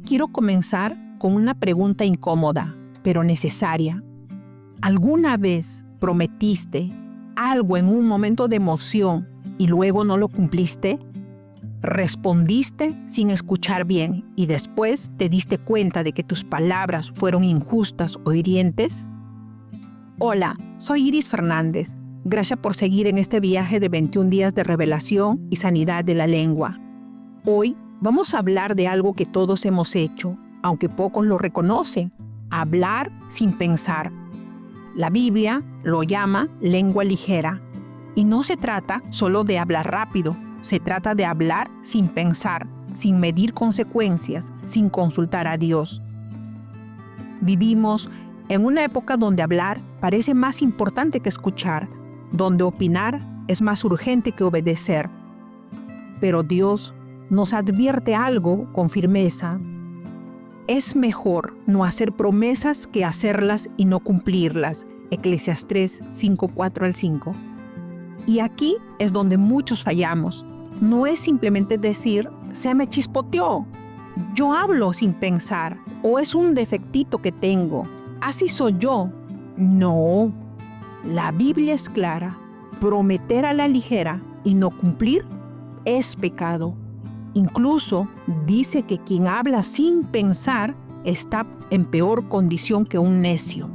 quiero comenzar con una pregunta incómoda, pero necesaria. ¿Alguna vez prometiste algo en un momento de emoción y luego no lo cumpliste? ¿Respondiste sin escuchar bien y después te diste cuenta de que tus palabras fueron injustas o hirientes? Hola, soy Iris Fernández. Gracias por seguir en este viaje de 21 días de revelación y sanidad de la lengua. Hoy vamos a hablar de algo que todos hemos hecho, aunque pocos lo reconocen: hablar sin pensar. La Biblia lo llama lengua ligera. Y no se trata solo de hablar rápido, se trata de hablar sin pensar, sin medir consecuencias, sin consultar a Dios. Vivimos en una época donde hablar parece más importante que escuchar, donde opinar es más urgente que obedecer. Pero Dios nos advierte algo con firmeza. Es mejor no hacer promesas que hacerlas y no cumplirlas. Eclesiastés 5:4-5. Y aquí es donde muchos fallamos. No es simplemente decir, se me chispoteó, yo hablo sin pensar, o es un defectito que tengo, así soy yo. No, la Biblia es clara. Prometer a la ligera y no cumplir es pecado. Incluso dice que quien habla sin pensar está en peor condición que un necio.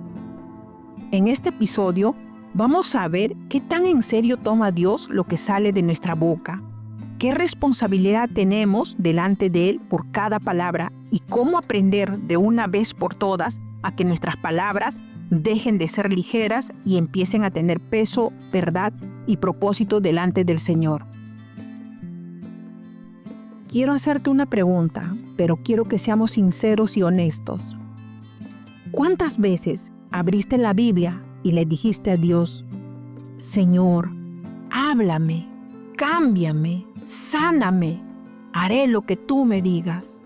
En este episodio vamos a ver qué tan en serio toma Dios lo que sale de nuestra boca, qué responsabilidad tenemos delante de Él por cada palabra y cómo aprender de una vez por todas a que nuestras palabras dejen de ser ligeras y empiecen a tener peso, verdad y propósito delante del Señor. Quiero hacerte una pregunta, pero quiero que seamos sinceros y honestos. ¿Cuántas veces abriste la Biblia y le dijiste a Dios: Señor, háblame, cámbiame, sáname, haré lo que tú me digas?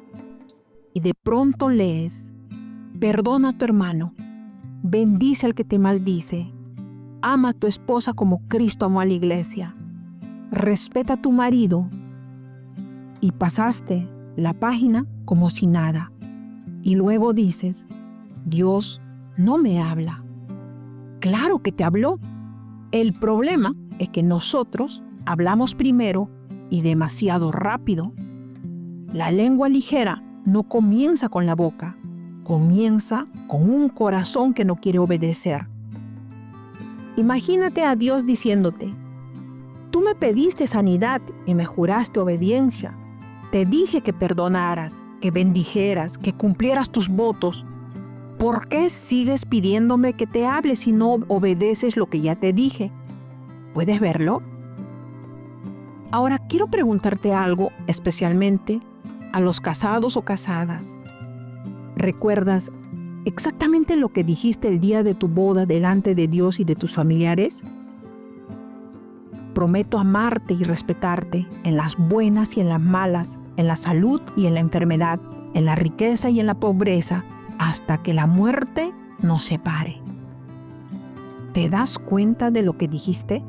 Y de pronto lees: perdona a tu hermano, bendice al que te maldice, ama a tu esposa como Cristo amó a la iglesia, respeta a tu marido, y pasaste la página como si nada. Y luego dices: Dios no me habla. Claro que te habló. El problema es que nosotros hablamos primero y demasiado rápido. La lengua ligera no comienza con la boca, comienza con un corazón que no quiere obedecer. Imagínate a Dios diciéndote: tú me pediste sanidad y me juraste obediencia. Te dije que perdonaras, que bendijeras, que cumplieras tus votos. ¿Por qué sigues pidiéndome que te hable si no obedeces lo que ya te dije? ¿Puedes verlo? Ahora quiero preguntarte algo, especialmente a los casados o casadas. ¿Recuerdas exactamente lo que dijiste el día de tu boda delante de Dios y de tus familiares? Prometo amarte y respetarte en las buenas y en las malas, en la salud y en la enfermedad, en la riqueza y en la pobreza, hasta que la muerte nos separe. ¿Te das cuenta de lo que dijiste?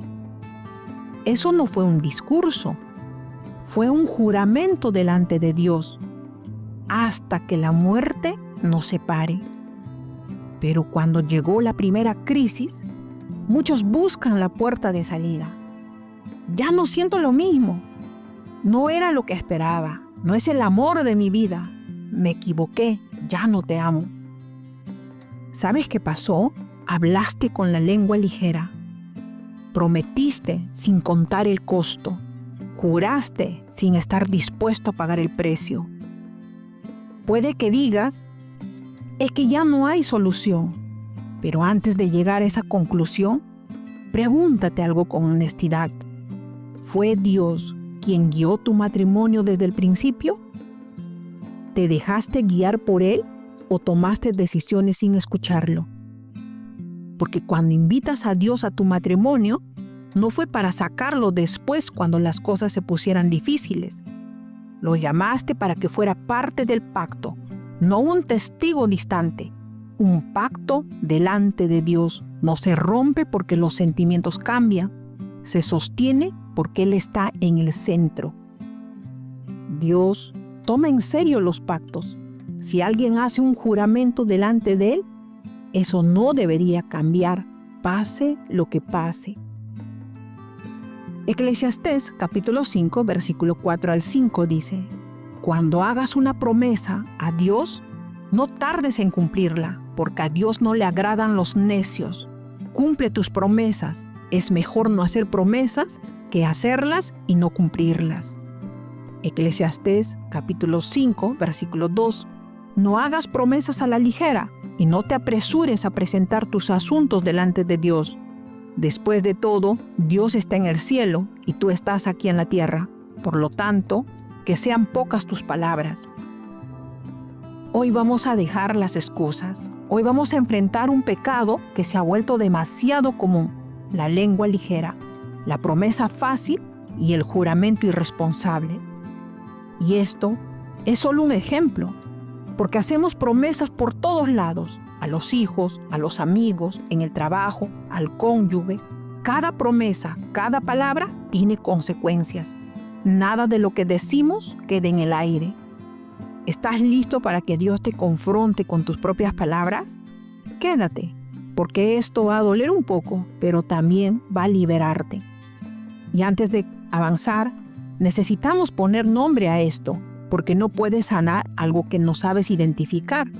Eso no fue un discurso, fue un juramento delante de Dios, hasta que la muerte nos separe. Pero cuando llegó la primera crisis, muchos buscan la puerta de salida. Ya no siento lo mismo. No era lo que esperaba. No es el amor de mi vida. Me equivoqué. Ya no te amo. ¿Sabes qué pasó? Hablaste con la lengua ligera. Prometiste sin contar el costo. Juraste sin estar dispuesto a pagar el precio. Puede que digas: es que ya no hay solución. Pero antes de llegar a esa conclusión, pregúntate algo con honestidad. ¿Fue Dios quien guió tu matrimonio desde el principio? ¿Te dejaste guiar por Él o tomaste decisiones sin escucharlo? Porque cuando invitas a Dios a tu matrimonio, no fue para sacarlo después cuando las cosas se pusieran difíciles. Lo llamaste para que fuera parte del pacto, no un testigo distante. Un pacto delante de Dios no se rompe porque los sentimientos cambian, se sostiene porque Él está en el centro. Dios toma en serio los pactos, Si alguien hace un juramento delante de él, eso no debería cambiar, pase lo que pase. Eclesiastés capítulo 5, versículo 4 al 5 dice: Cuando hagas una promesa a Dios, no tardes en cumplirla, porque a Dios no le agradan los necios. Cumple tus promesas. Es mejor no hacer promesas que hacerlas y no cumplirlas. Eclesiastés capítulo 5, versículo 2. No hagas promesas a la ligera y no te apresures a presentar tus asuntos delante de Dios. Después de todo, Dios está en el cielo y tú estás aquí en la tierra. Por lo tanto, que sean pocas tus palabras. Hoy vamos a dejar las excusas. Hoy vamos a enfrentar un pecado que se ha vuelto demasiado común: la lengua ligera, la promesa fácil y el juramento irresponsable. Y esto es solo un ejemplo, porque hacemos promesas por todos lados, a los hijos, a los amigos, en el trabajo, al cónyuge. Cada promesa, cada palabra tiene consecuencias. Nada de lo que decimos queda en el aire. ¿Estás listo para que Dios te confronte con tus propias palabras? Quédate, porque esto va a doler un poco, pero también va a liberarte. Y antes de avanzar, necesitamos poner nombre a esto, porque no puedes sanar algo que no sabes identificar.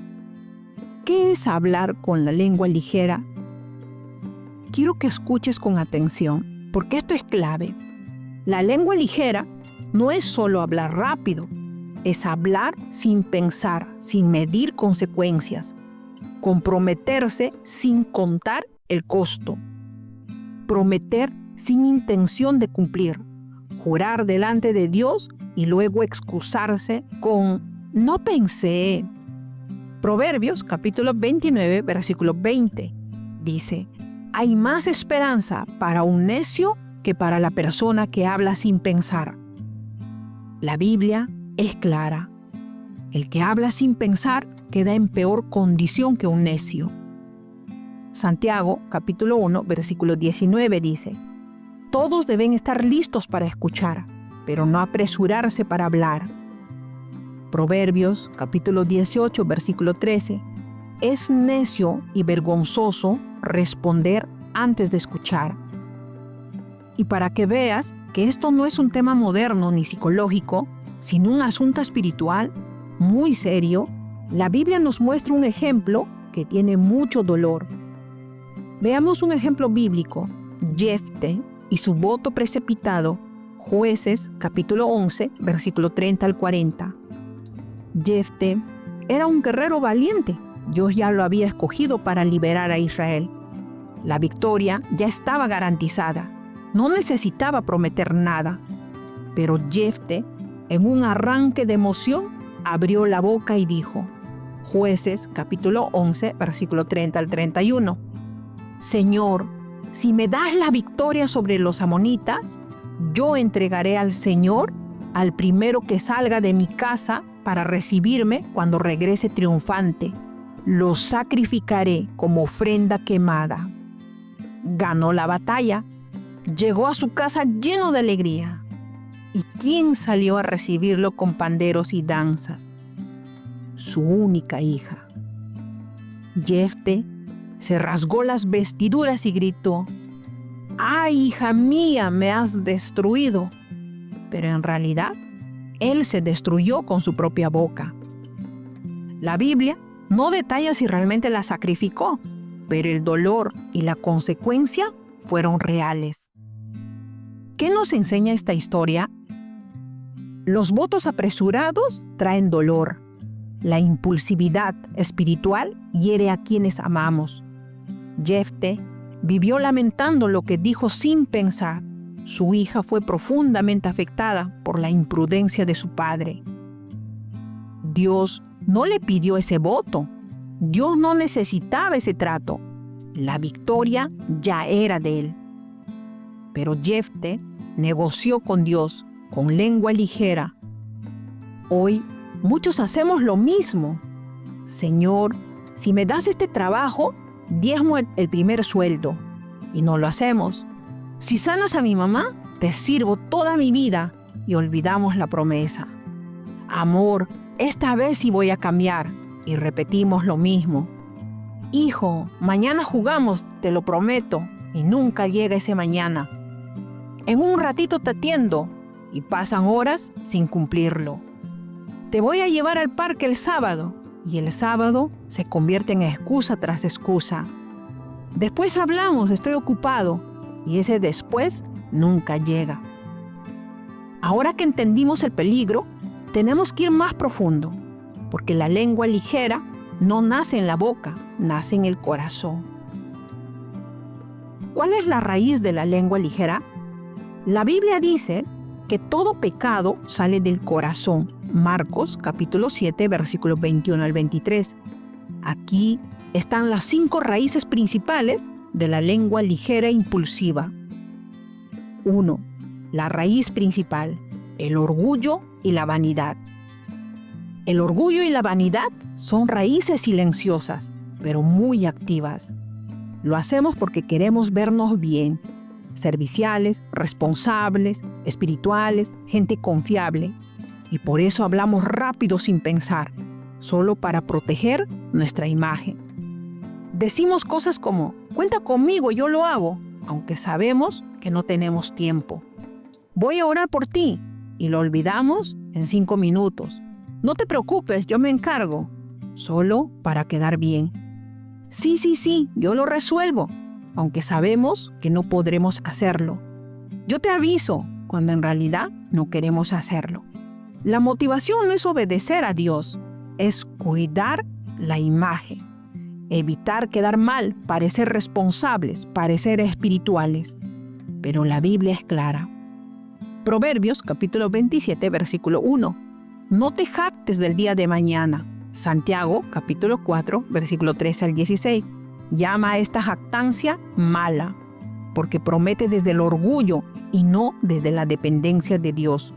¿Qué es hablar con la lengua ligera? Quiero que escuches con atención, porque esto es clave. La lengua ligera no es solo hablar rápido, es hablar sin pensar, sin medir consecuencias, comprometerse sin contar el costo, prometer sin intención de cumplir, jurar delante de Dios y luego excusarse con "no pensé". Proverbios capítulo 29, versículo 20 dice: hay más esperanza para un necio que para la persona que habla sin pensar. La Biblia es clara. El que habla sin pensar queda en peor condición que un necio. Santiago, capítulo 1, versículo 19 dice: todos deben estar listos para escuchar, pero no apresurarse para hablar. Proverbios, capítulo 18, versículo 13: es necio y vergonzoso responder antes de escuchar. Y para que veas que esto no es un tema moderno ni psicológico, sino un asunto espiritual muy serio, la Biblia nos muestra un ejemplo que tiene mucho dolor. Veamos un ejemplo bíblico: Jefté y su voto precipitado. Jueces, capítulo 11, versículo 30 al 40. Jefté era un guerrero valiente. Dios ya lo había escogido para liberar a Israel. La victoria ya estaba garantizada. No necesitaba prometer nada. Pero Jefté, en un arranque de emoción, abrió la boca y dijo, Jueces, capítulo 11, versículo 30 al 31. Señor, si me das la victoria sobre los amonitas, yo entregaré al Señor al primero que salga de mi casa para recibirme cuando regrese triunfante. Lo sacrificaré como ofrenda quemada. Ganó la batalla. Llegó a su casa lleno de alegría. ¿Y quién salió a recibirlo con panderos y danzas? Su única hija. Jefté se rasgó las vestiduras y gritó, ¡ay, hija mía, me has destruido! Pero en realidad, él se destruyó con su propia boca. La Biblia no detalla si realmente la sacrificó, pero el dolor y la consecuencia fueron reales. ¿Qué nos enseña esta historia? Los votos apresurados traen dolor. La impulsividad espiritual hiere a quienes amamos. Jefté vivió lamentando lo que dijo sin pensar. Su hija fue profundamente afectada por la imprudencia de su padre. Dios no le pidió ese voto. Dios no necesitaba ese trato. La victoria ya era de él. Pero Jefté negoció con Dios con lengua ligera. Hoy muchos hacemos lo mismo. Señor, si me das este trabajo, diezmo el primer sueldo. Y no lo hacemos. Si sanas a mi mamá, te sirvo toda mi vida. Y olvidamos la promesa. Amor, esta vez sí voy a cambiar. Y repetimos lo mismo. Hijo, mañana jugamos, te lo prometo. Y nunca llega ese mañana. En un ratito te atiendo. Y pasan horas sin cumplirlo. Te voy a llevar al parque el sábado. Y el sábado se convierte en excusa tras excusa. Después hablamos, estoy ocupado. Y ese después nunca llega. Ahora que entendimos el peligro, tenemos que ir más profundo, porque la lengua ligera no nace en la boca, nace en el corazón. ¿Cuál es la raíz de la lengua ligera? La Biblia dice que todo pecado sale del corazón. Marcos capítulo 7, versículos 21 al 23. Aquí están las 5 raíces principales de la lengua ligera e impulsiva. 1. La raíz principal, el orgullo y la vanidad. El orgullo y la vanidad son raíces silenciosas, pero muy activas. Lo hacemos porque queremos vernos bien, serviciales, responsables, espirituales, gente confiable. Y por eso hablamos rápido sin pensar, solo para proteger nuestra imagen. Decimos cosas como, cuenta conmigo, yo lo hago, aunque sabemos que no tenemos tiempo. Voy a orar por ti, y lo olvidamos en 5 minutos. No te preocupes, yo me encargo, solo para quedar bien. Sí, yo lo resuelvo, aunque sabemos que no podremos hacerlo. Yo te aviso, cuando en realidad no queremos hacerlo. La motivación no es obedecer a Dios, es cuidar la imagen, evitar quedar mal, parecer responsables, parecer espirituales. Pero la Biblia es clara. Proverbios capítulo 27, versículo 1. No te jactes del día de mañana. Santiago capítulo 4, versículo 13 al 16. Llama a esta jactancia mala, porque promete desde el orgullo y no desde la dependencia de Dios.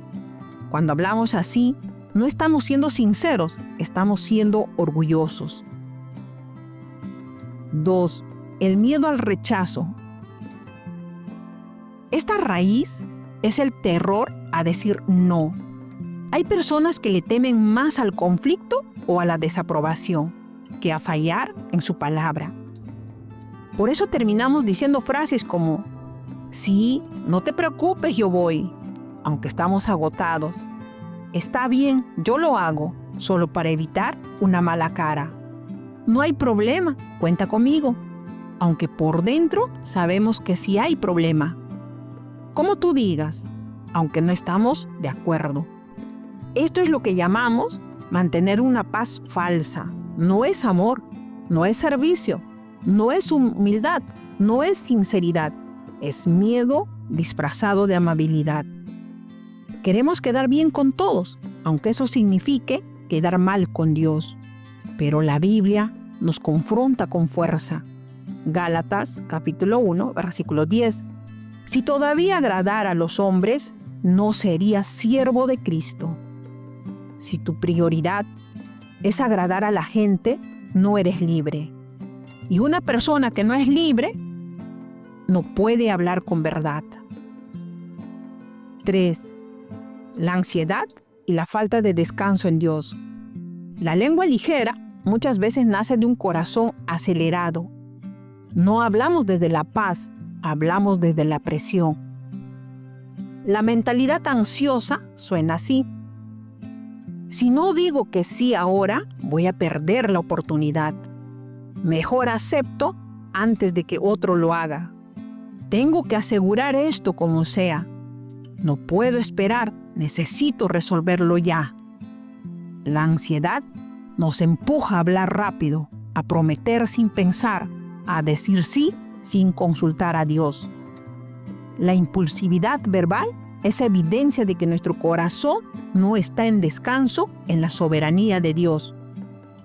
Cuando hablamos así, no estamos siendo sinceros, estamos siendo orgullosos. 2. El miedo al rechazo. Esta raíz es el terror a decir no. Hay personas que le temen más al conflicto o a la desaprobación que a fallar en su palabra. Por eso terminamos diciendo frases como, sí, no te preocupes, yo voy, aunque estamos agotados. Está bien, yo lo hago, solo para evitar una mala cara. No hay problema, cuenta conmigo, aunque por dentro sabemos que sí hay problema. Como tú digas, aunque no estamos de acuerdo. Esto es lo que llamamos mantener una paz falsa. No es amor, no es servicio, no es humildad, no es sinceridad. Es miedo disfrazado de amabilidad. Queremos quedar bien con todos, aunque eso signifique quedar mal con Dios. Pero la Biblia nos confronta con fuerza. Gálatas capítulo 1, versículo 10. Si todavía agradara a los hombres, no serías siervo de Cristo. Si tu prioridad es agradar a la gente, no eres libre. Y una persona que no es libre no puede hablar con verdad. 3. La ansiedad y la falta de descanso en Dios. La lengua ligera muchas veces nace de un corazón acelerado. No hablamos desde la paz, hablamos desde la presión. La mentalidad ansiosa suena así. Si no digo que sí ahora, voy a perder la oportunidad. Mejor acepto antes de que otro lo haga. Tengo que asegurar esto como sea. No puedo esperar, necesito resolverlo ya. La ansiedad nos empuja a hablar rápido, a prometer sin pensar, a decir sí sin consultar a Dios. La impulsividad verbal es evidencia de que nuestro corazón no está en descanso en la soberanía de Dios.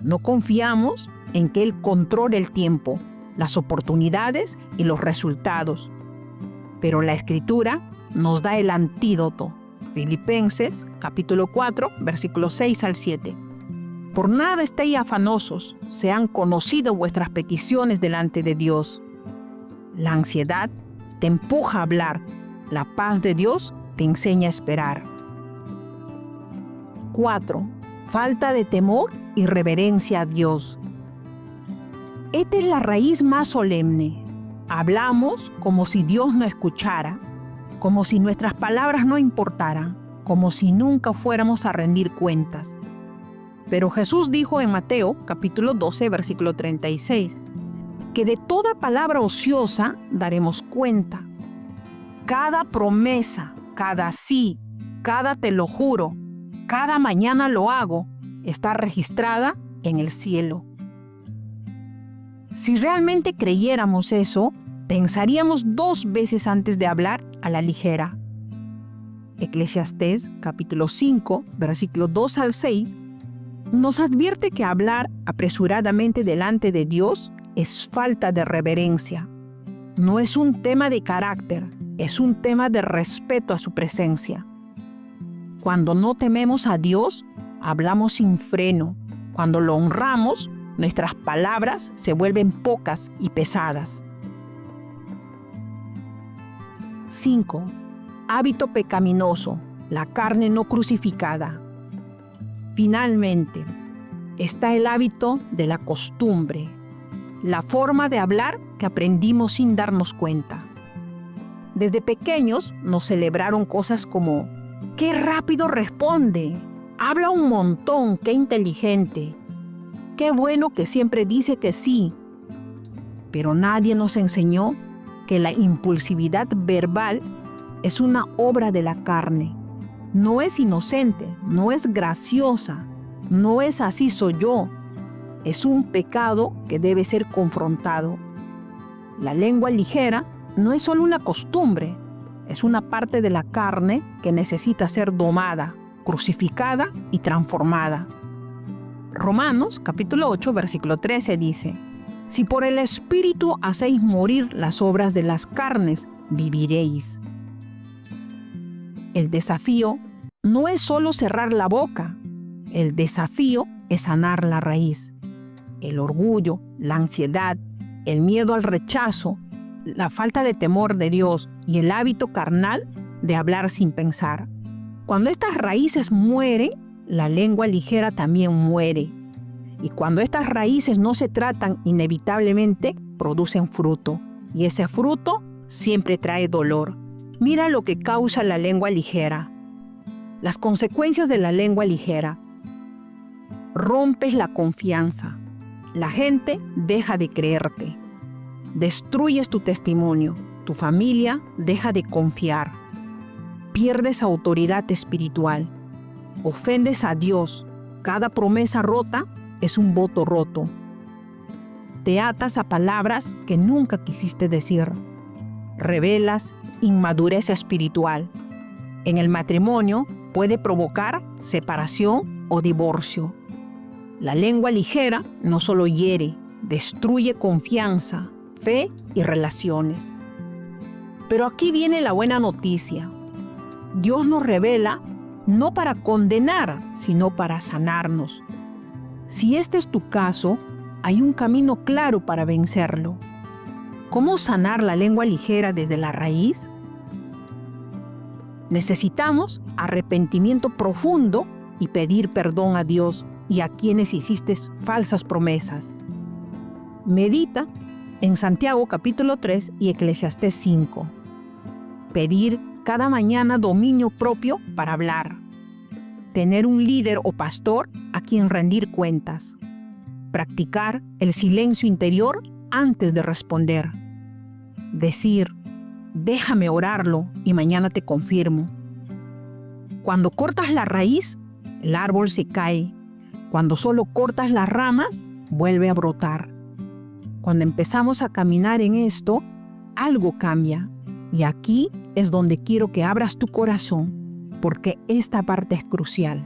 No confiamos en que Él controle el tiempo, las oportunidades y los resultados. Pero la Escritura nos da el antídoto. Filipenses capítulo 4, versículos 6 al 7. Por nada estéis afanosos, sean conocidas vuestras peticiones delante de Dios. La ansiedad te empuja a hablar. La paz de Dios te enseña a esperar. 4. falta de temor y reverencia a Dios. Esta es la raíz más solemne. Hablamos como si Dios no escuchara, como si nuestras palabras no importaran, como si nunca fuéramos a rendir cuentas. Pero Jesús dijo en Mateo, capítulo 12, versículo 36, que de toda palabra ociosa daremos cuenta. Cada promesa, cada sí, cada te lo juro, cada mañana lo hago, está registrada en el cielo. Si realmente creyéramos eso, pensaríamos 2 veces antes de hablar a la ligera. Eclesiastés, capítulo 5, versículos 2 al 6, nos advierte que hablar apresuradamente delante de Dios es falta de reverencia. No es un tema de carácter, es un tema de respeto a su presencia. Cuando no tememos a Dios, hablamos sin freno. Cuando lo honramos, nuestras palabras se vuelven pocas y pesadas. 5. Hábito pecaminoso, la carne no crucificada. Finalmente, está el hábito de la costumbre, la forma de hablar que aprendimos sin darnos cuenta. Desde pequeños nos celebraron cosas como: ¡qué rápido responde! ¡Habla un montón! ¡Qué inteligente! ¡Qué bueno que siempre dice que sí! Pero nadie nos enseñó que la impulsividad verbal es una obra de la carne. No es inocente, no es graciosa, no es así soy yo. Es un pecado que debe ser confrontado. La lengua ligera no es solo una costumbre, es una parte de la carne que necesita ser domada, crucificada y transformada. Romanos capítulo 8, versículo 13 dice: si por el Espíritu hacéis morir las obras de las carnes, viviréis. El desafío no es solo cerrar la boca, el desafío es sanar la raíz. El orgullo, la ansiedad, el miedo al rechazo, la falta de temor de Dios y el hábito carnal de hablar sin pensar. Cuando estas raíces mueren, la lengua ligera también muere. Y cuando estas raíces no se tratan, inevitablemente producen fruto. Y ese fruto siempre trae dolor. Mira lo que causa la lengua ligera. Las consecuencias de la lengua ligera. Rompes la confianza. La gente deja de creerte. Destruyes tu testimonio. Tu familia deja de confiar. Pierdes autoridad espiritual. Ofendes a Dios. Cada promesa rota es un voto roto. Te atas a palabras que nunca quisiste decir. Revelas inmadurez espiritual. En el matrimonio puede provocar separación o divorcio. La lengua ligera no solo hiere, destruye confianza, fe y relaciones. Pero aquí viene la buena noticia. Dios nos revela no para condenar, sino para sanarnos. Si este es tu caso, hay un camino claro para vencerlo. ¿Cómo sanar la lengua ligera desde la raíz? Necesitamos arrepentimiento profundo y pedir perdón a Dios y a quienes hiciste falsas promesas. Medita en Santiago capítulo 3 y Eclesiastés 5. Pedir cada mañana dominio propio para hablar. Tener un líder o pastor a quien rendir cuentas. Practicar el silencio interior antes de responder. Decir: déjame orarlo y mañana te confirmo. Cuando cortas la raíz, el árbol se cae. Cuando solo cortas las ramas, vuelve a brotar. Cuando empezamos a caminar en esto, algo cambia. Y aquí es donde quiero que abras tu corazón, porque esta parte es crucial.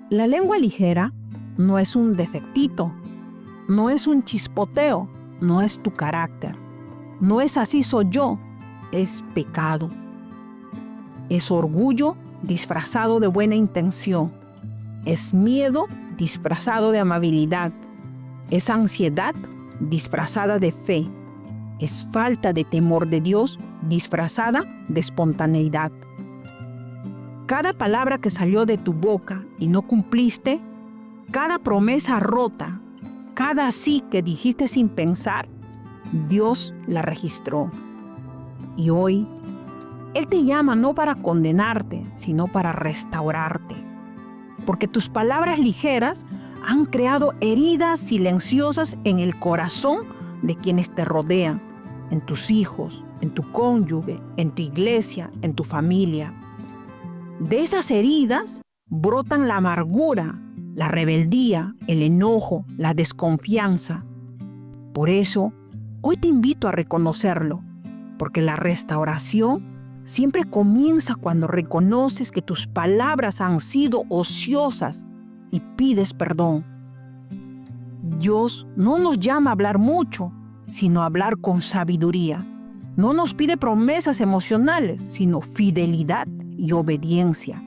La lengua ligera no es un defectito, no es un chispoteo, no es tu carácter, no es así soy yo, es pecado. Es orgullo disfrazado de buena intención, es miedo disfrazado de amabilidad, es ansiedad disfrazada de fe, es falta de temor de Dios disfrazada de espontaneidad. Cada palabra que salió de tu boca y no cumpliste, cada promesa rota, cada sí que dijiste sin pensar, Dios la registró. Y hoy, Él te llama no para condenarte, sino para restaurarte. Porque tus palabras ligeras han creado heridas silenciosas en el corazón de quienes te rodean, en tus hijos, en tu cónyuge, en tu iglesia, en tu familia. De esas heridas brotan la amargura, la rebeldía, el enojo, la desconfianza. Por eso, hoy te invito a reconocerlo, porque la restauración siempre comienza cuando reconoces que tus palabras han sido ociosas y pides perdón. Dios no nos llama a hablar mucho, sino a hablar con sabiduría. No nos pide promesas emocionales, sino fidelidad y obediencia.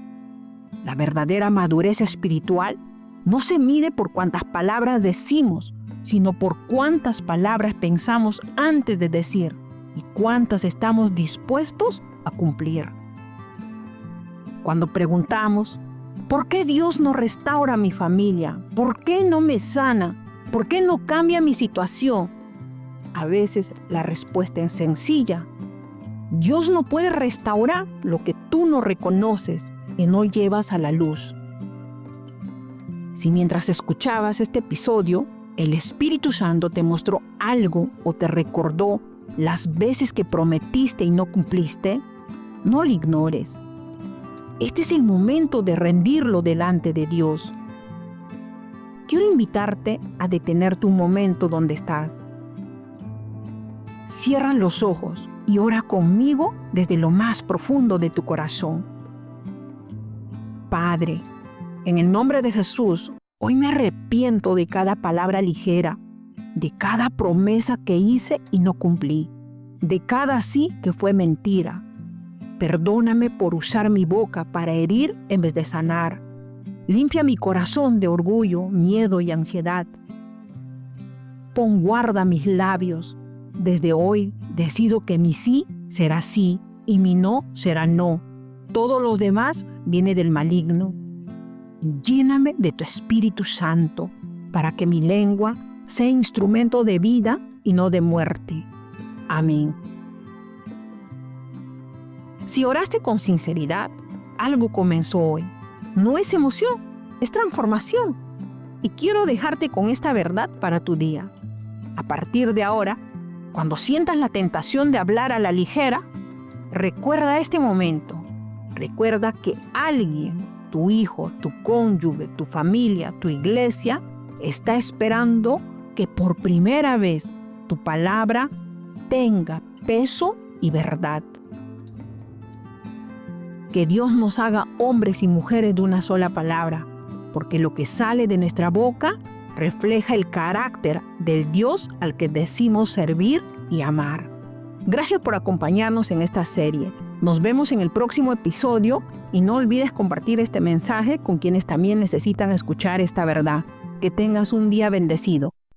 La verdadera madurez espiritual no se mide por cuántas palabras decimos, sino por cuántas palabras pensamos antes de decir y cuántas estamos dispuestos a cumplir. Cuando preguntamos, ¿por qué Dios no restaura mi familia? ¿Por qué no me sana? ¿Por qué no cambia mi situación? A veces la respuesta es sencilla. Dios no puede restaurar lo que tú no reconoces y no llevas a la luz. Si mientras escuchabas este episodio, el Espíritu Santo te mostró algo o te recordó las veces que prometiste y no cumpliste, no lo ignores. Este es el momento de rendirlo delante de Dios. Quiero invitarte a detenerte un momento donde estás. Cierra los ojos y ora conmigo desde lo más profundo de tu corazón. Padre, en el nombre de Jesús, hoy me arrepiento de cada palabra ligera, de cada promesa que hice y no cumplí, de cada sí que fue mentira. Perdóname por usar mi boca para herir en vez de sanar. Limpia mi corazón de orgullo, miedo y ansiedad. Pon guarda a mis labios. Desde hoy decido que mi sí será sí y mi no será no. Todo lo demás viene del maligno. Lléname de tu Espíritu Santo para que mi lengua sea instrumento de vida y no de muerte. Amén. Si oraste con sinceridad, algo comenzó hoy. No es emoción, es transformación. Y quiero dejarte con esta verdad para tu día. A partir de ahora, cuando sientas la tentación de hablar a la ligera, recuerda este momento. Recuerda que alguien, tu hijo, tu cónyuge, tu familia, tu iglesia, está esperando que por primera vez tu palabra tenga peso y verdad. Que Dios nos haga hombres y mujeres de una sola palabra, porque lo que sale de nuestra boca refleja el carácter del Dios al que decimos servir y amar. Gracias por acompañarnos en esta serie. Nos vemos en el próximo episodio y no olvides compartir este mensaje con quienes también necesitan escuchar esta verdad. Que tengas un día bendecido.